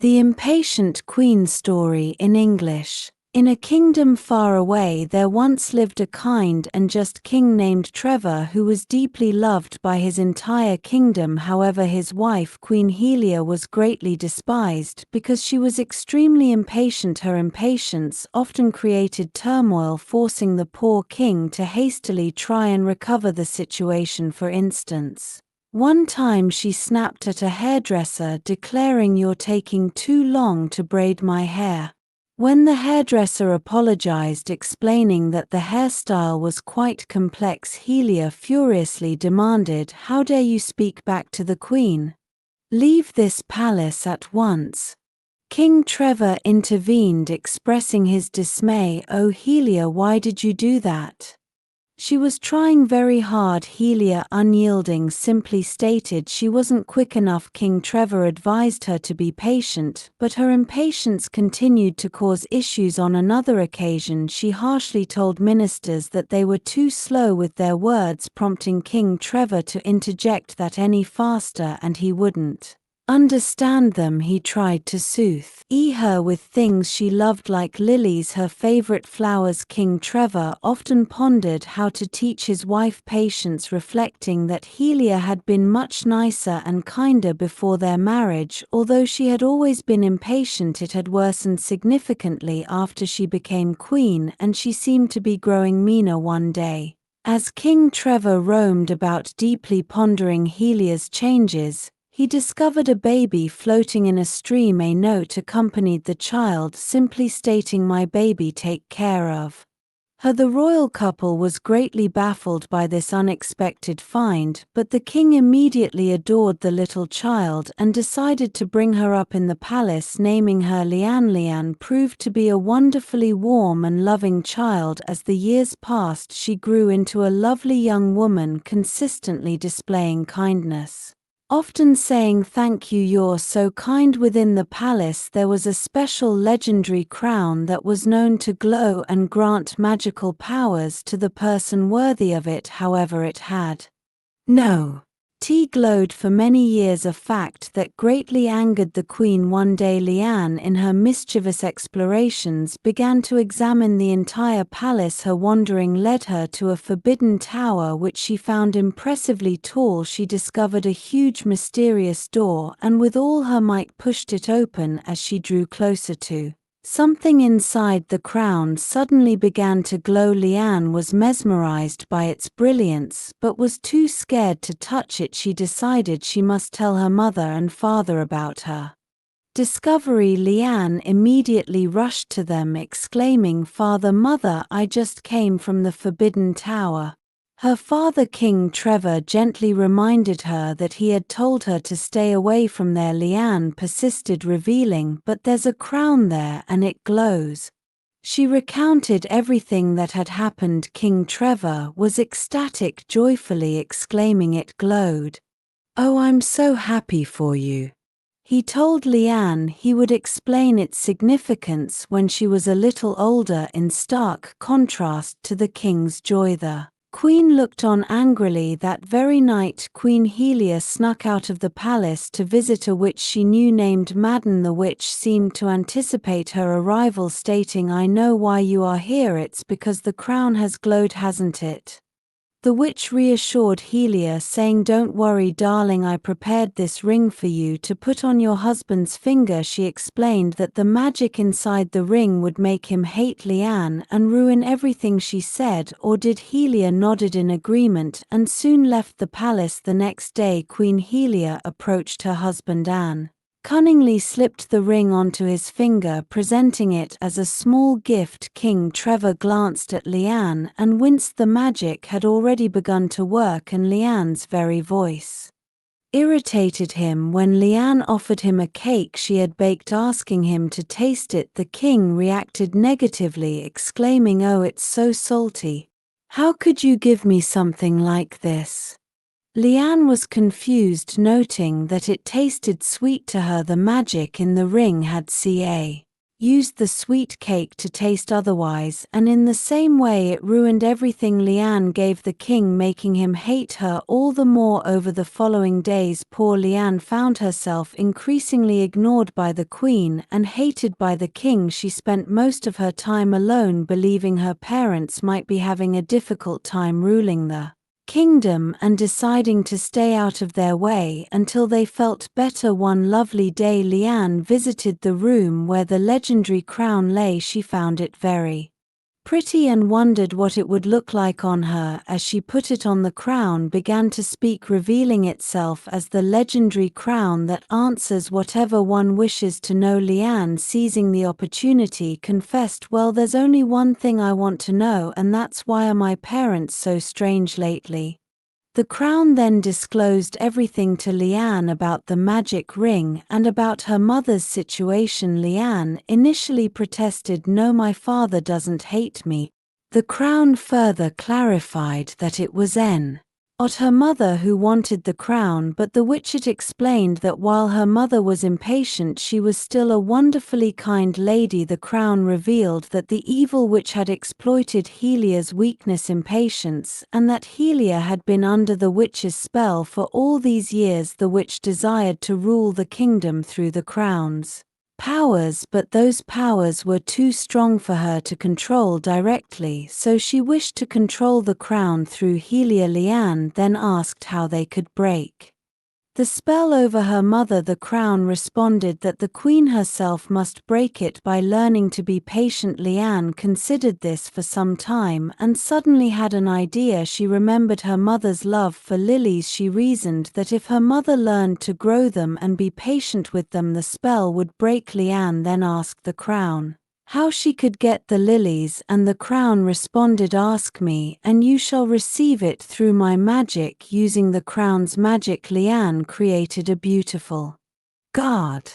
The Impatient Queen story in English. In a kingdom far away there once lived a kind and just king named Trevor who was deeply loved by his entire kingdom. However, his wife Queen Helia was greatly despised because she was extremely impatient. Her impatience often created turmoil, forcing the poor king to hastily try and recover the situation. For instance, one time she snapped at a hairdresser, declaring, "You're taking too long to braid my hair." When the hairdresser apologized, explaining that the hairstyle was quite complex, Helia furiously demanded, "How dare you speak back to the queen? Leave this palace at once." King Trevor intervened, expressing his dismay. "Oh Helia, why did you do that? She was trying very hard." Helia, unyielding, simply stated she wasn't quick enough. King Trevor advised her to be patient, but her impatience continued to cause issues. On another occasion, she harshly told ministers that they were too slow with their words, prompting King Trevor to interject that any faster and he wouldn't understand them. He tried to soothe her with things she loved like lilies, her favorite flowers. King Trevor often pondered how to teach his wife patience, reflecting that Helia had been much nicer and kinder before their marriage. Although she had always been impatient, it had worsened significantly after she became queen, and she seemed to be growing meaner one day. As King Trevor roamed about, deeply pondering Helia's changes, he discovered a baby floating in a stream. A note accompanied the child, simply stating, "My baby, take care of her." The royal couple was greatly baffled by this unexpected find, but the king immediately adored the little child and decided to bring her up in the palace, naming her Liane. Liane proved to be a wonderfully warm and loving child. As the years passed, she grew into a lovely young woman, consistently displaying kindness, often saying, "Thank you, you're so kind." Within the palace there was a special legendary crown that was known to glow and grant magical powers to the person worthy of it. However, it had no glowed for many years, a fact that greatly angered the queen. One day Liane, in her mischievous explorations, began to examine the entire palace. Her wandering led her to a forbidden tower which she found impressively tall. She discovered a huge mysterious door and with all her might pushed it open. As she drew closer to something inside, the crown suddenly began to glow. Liane was mesmerized by its brilliance, but was too scared to touch it. She decided she must tell her mother and father about her discovery. Liane immediately rushed to them, exclaiming, "Father, Mother, I just came from the Forbidden Tower." Her father, King Trevor, gently reminded her that he had told her to stay away from there. Liane persisted, revealing, "But there's a crown there and it glows." She recounted everything that had happened. King Trevor was ecstatic, joyfully exclaiming, "It glowed. Oh, I'm so happy for you." He told Liane he would explain its significance when she was a little older, in stark contrast to the king's joy. The queen looked on angrily. That very night, Queen Helia snuck out of the palace to visit a witch she knew named Madden. The witch seemed to anticipate her arrival, stating, "I know why you are here. It's because the crown has glowed, hasn't it?" The witch reassured Helia, saying, "Don't worry, darling, I prepared this ring for you to put on your husband's finger." She explained that the magic inside the ring would make him hate Liane and ruin everything she said or did. Helia nodded in agreement and soon left the palace. The next day, Queen Helia approached her husband and cunningly slipped the ring onto his finger, presenting it as a small gift. King Trevor glanced at Liane and winced. The magic had already begun to work, and Liane's very voice irritated him. When Liane offered him a cake she had baked, asking him to taste it, the king reacted negatively, exclaiming, "Oh, it's so salty. How could you give me something like this?" Liane was confused, noting that it tasted sweet to her. The magic in the ring had used the sweet cake to taste otherwise, and in the same way it ruined everything Liane gave the king, making him hate her all the more. Over the following days, poor Liane found herself increasingly ignored by the queen and hated by the king. She spent most of her time alone, believing her parents might be having a difficult time ruling the kingdom and deciding to stay out of their way until they felt better. One lovely day, Liane visited the room where the legendary crown lay. She found it very pretty and wondered what it would look like on her. As she put it on, the crown began to speak, revealing itself as the legendary crown that answers whatever one wishes to know. Liane, seizing the opportunity, confessed, "Well, there's only one thing I want to know, and that's why are my parents so strange lately?" The crown then disclosed everything to Liane about the magic ring and about her mother's situation. Liane initially protested, "No, my father doesn't hate me." The crown further clarified that it was not her mother who wanted the crown, but the witch. It explained that while her mother was impatient, she was still a wonderfully kind lady. The crown revealed that the evil witch had exploited Helia's weakness, impatience, and that Helia had been under the witch's spell for all these years. The witch desired to rule the kingdom through the crown's powers, but those powers were too strong for her to control directly, so she wished to control the crown through Helia. Liane then asked how they could break the spell over her mother. The crown responded that the queen herself must break it by learning to be patient. Liane considered this for some time and suddenly had an idea. She remembered her mother's love for lilies. She reasoned that if her mother learned to grow them and be patient with them, the spell would break. Liane then asked the crown how she could get the lilies, and the crown responded, "Ask me, and you shall receive it through my magic." Using the crown's magic, Liane created a beautiful garden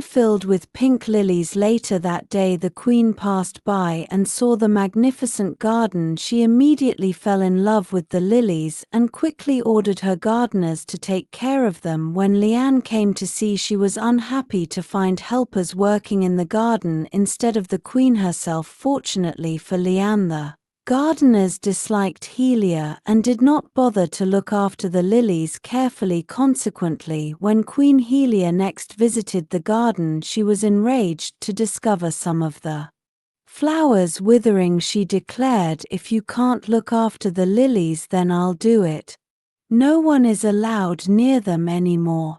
filled with pink lilies. Later that day, the queen passed by and saw the magnificent garden. She immediately fell in love with the lilies and quickly ordered her gardeners to take care of them. When Liane came to see, she was unhappy to find helpers working in the garden instead of the queen herself. Fortunately for Liane, the gardeners disliked Helia and did not bother to look after the lilies carefully. Consequently, when Queen Helia next visited the garden, she was enraged to discover some of the flowers withering. She declared, "If you can't look after the lilies, then I'll do it. No one is allowed near them anymore."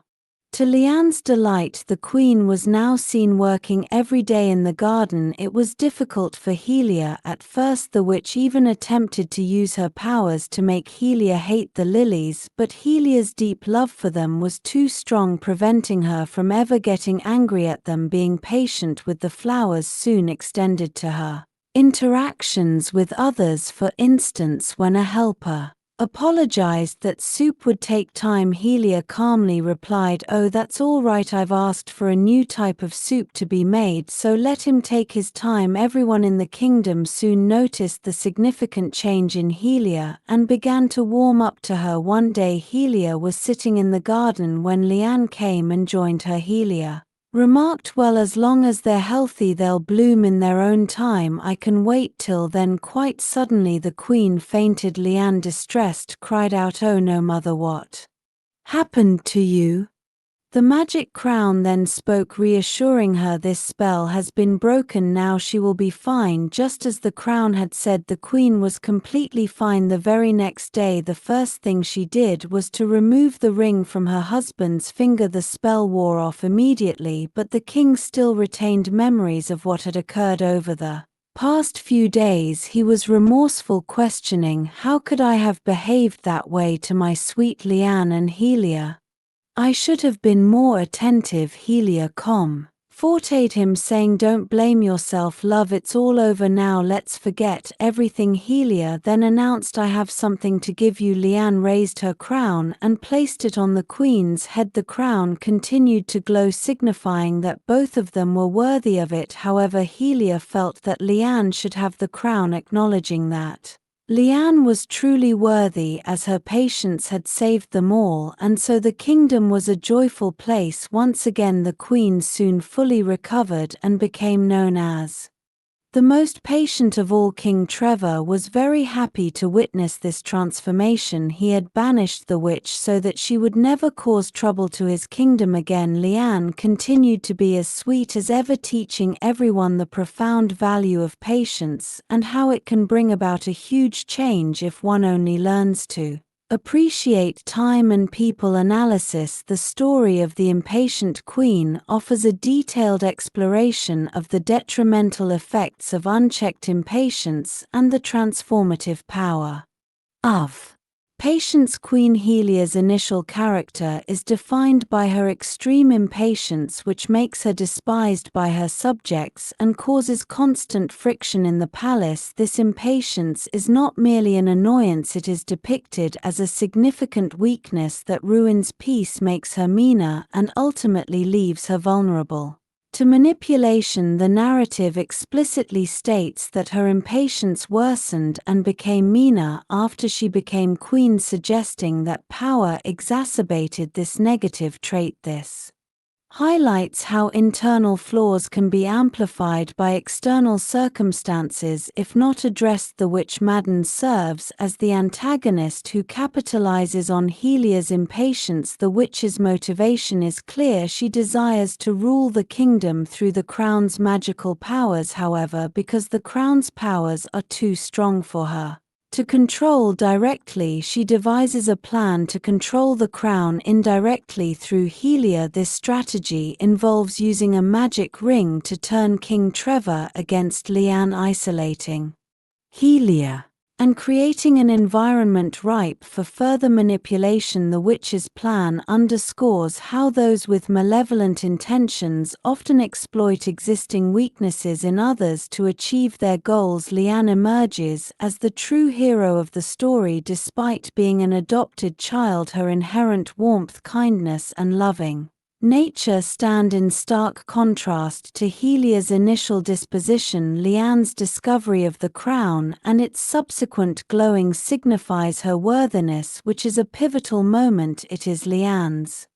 To Liane's delight, the queen was now seen working every day in the garden. It was difficult for Helia at first. The witch even attempted to use her powers to make Helia hate the lilies, but Helia's deep love for them was too strong, preventing her from ever getting angry at them. Being patient with the flowers soon extended to her interactions with others. For instance, when a helper apologized that soup would take time, Helia calmly replied, "Oh, that's all right, I've asked for a new type of soup to be made, so let him take his time." Everyone in the kingdom soon noticed the significant change in Helia and began to warm up to her. One day, Helia was sitting in the garden when Liane came and joined her. Helia remarked, "Well, as long as they're healthy, they'll bloom in their own time. I can wait till then." Quite suddenly, the queen fainted. Liane, distressed, cried out, "Oh no, mother, what happened to you?" The magic crown then spoke, reassuring her, "This spell has been broken, now she will be fine." Just as the crown had said, the queen was completely fine. The very next day, the first thing she did was to remove the ring from her husband's finger. The spell wore off immediately, but the king still retained memories of what had occurred over the past few days. He was remorseful, questioning, "How could I have behaved that way to my sweet Liane and Helia? I should have been more attentive." Helia comforted him, saying, "Don't blame yourself, love, it's all over now, let's forget everything." Helia then announced, "I have something to give you." Liane raised her crown and placed it on the queen's head. The crown continued to glow, signifying that both of them were worthy of it. However, Helia felt that Liane should have the crown, acknowledging that Lian was truly worthy as her patience had saved them all, and so the kingdom was a joyful place once again. The queen soon fully recovered and became known as the most patient of all. King Trevor was very happy to witness this transformation. He had banished the witch so that she would never cause trouble to his kingdom again. Lian continued to be as sweet as ever, teaching everyone the profound value of patience and how it can bring about a huge change if one only learns to appreciate time and people. Analysis. The story of the Impatient Queen offers a detailed exploration of the detrimental effects of unchecked impatience and the transformative power of Patience. Queen Helia's initial character is defined by her extreme impatience, which makes her despised by her subjects and causes constant friction in the palace. This impatience is not merely an annoyance, it is depicted as a significant weakness that ruins peace, makes her meaner, and ultimately leaves her vulnerable to manipulation. The narrative explicitly states that her impatience worsened and became meaner after she became queen, suggesting that power exacerbated this negative trait. This highlights how internal flaws can be amplified by external circumstances if not addressed. The witch Madden serves as the antagonist who capitalizes on Helia's impatience. The witch's motivation is clear: she desires to rule the kingdom through the crown's magical powers. However, because the crown's powers are too strong for her to control directly, she devises a plan to control the crown indirectly through Helia. This strategy involves using a magic ring to turn King Trevor against Lian, isolating Helia and creating an environment ripe for further manipulation. The witch's plan underscores how those with malevolent intentions often exploit existing weaknesses in others to achieve their goals. Lian emerges as the true hero of the story. Despite being an adopted child, her inherent warmth, kindness, and loving nature stand in stark contrast to Helia's initial disposition. Lian's discovery of the crown and its subsequent glowing signifies her worthiness, which is a pivotal moment. It is Lian's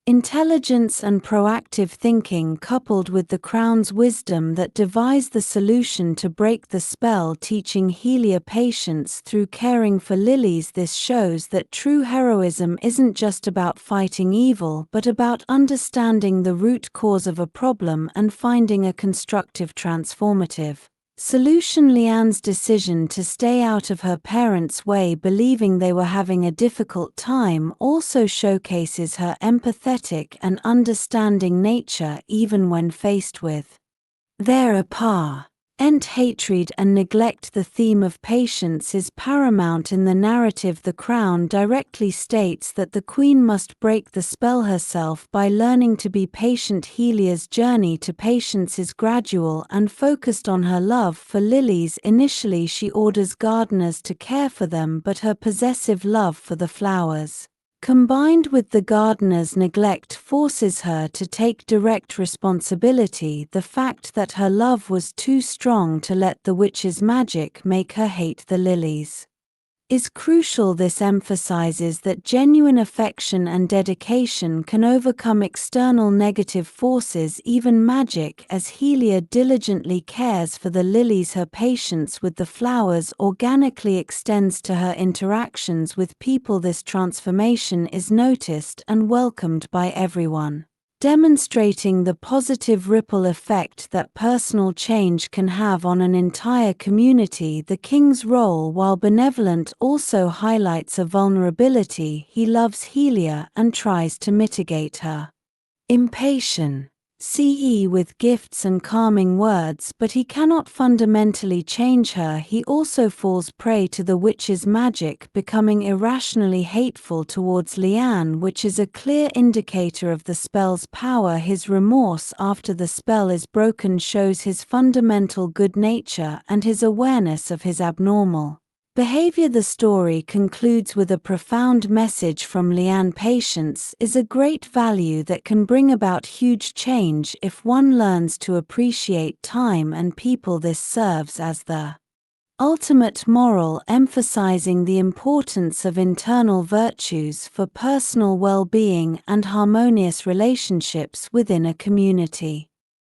intelligence and proactive thinking, coupled with the crown's wisdom, that devise the solution to break the spell, teaching Helia patience through caring for lilies. This shows that true heroism isn't just about fighting evil, but about understanding the root cause of a problem and finding a constructive, transformative solution. Lian's decision to stay out of her parents' way, believing they were having a difficult time, also showcases her empathetic and understanding nature even when faced with their apparent hatred and neglect. The theme of patience is paramount in the narrative. The crown directly states that the queen must break the spell herself by learning to be patient. Helia's journey to patience is gradual and focused on her love for lilies. Initially, she orders gardeners to care for them, but her possessive love for the flowers, combined with the gardener's neglect, forces her to take direct responsibility. The fact that her love was too strong to let the witch's magic make her hate the lilies is crucial. This emphasizes that genuine affection and dedication can overcome external negative forces, even magic. As Helia diligently cares for the lilies, her patience with the flowers organically extends to her interactions with people. This transformation is noticed and welcomed by everyone, demonstrating the positive ripple effect that personal change can have on an entire community. The king's role, while benevolent, also highlights a vulnerability. He loves Helia and tries to mitigate her impatience with gifts and calming words, but he cannot fundamentally change her. He also falls prey to the witch's magic, becoming irrationally hateful towards Lian, which is a clear indicator of the spell's power. His remorse after the spell is broken shows his fundamental good nature and his awareness of his abnormal behavior. The story concludes with a profound message from Lian: patience is a great value that can bring about huge change if one learns to appreciate time and people. This serves as the Ultimate moral, emphasizing the importance of internal virtues for personal well-being and harmonious relationships within a community.